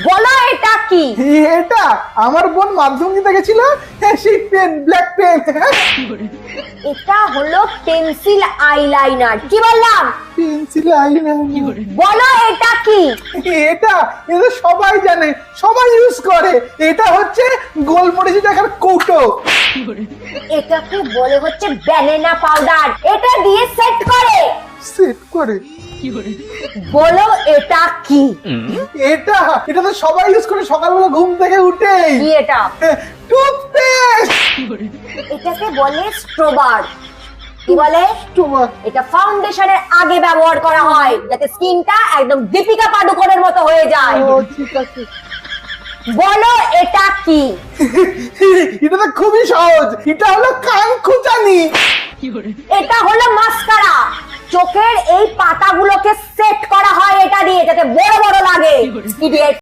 বলো এটা কি? এটা আমার বোন মাধ্যমিকে গেছিল, সেই পেন, ব্ল্যাক পেন। এটা হলো পেন্সিল আইলাইনার। কি বললাম? Pencil eyeliner. বলো এটা কি? এটা এটা সবাই জানে, সবাই ইউজ করে। এটা হচ্ছে গোলমরিচ দেখার কৌটো। এটাকে বলে হচ্ছে ব্যানানা পাউডার। এটা দিয়ে সেট করে। সেট করে। বলো এটা কি? এটা এটা তো সবাই ইউজ করে সকালবেলা ঘুম থেকে উঠেই। কি এটা? টুথপেস্ট। এটাকে বলে স্ক্রাবার। কি বলে? তোমার এটা ফাউন্ডেশনের আগে ব্যবহার করা হয় যাতে স্কিনটা একদম দীপিকা পাডুকোনের মতো হয়ে যায়। ও ঠিক আছে। বলো এটা কি? এটা তো খুবই সহজ, এটা হলো কান খুঁচানি। এটা হলো মাস্কারা। চোখের এই পাতাগুলোকে সেট করা হয় এটা দিয়ে যাতে বড় বড় লাগে। ইডিয়েট।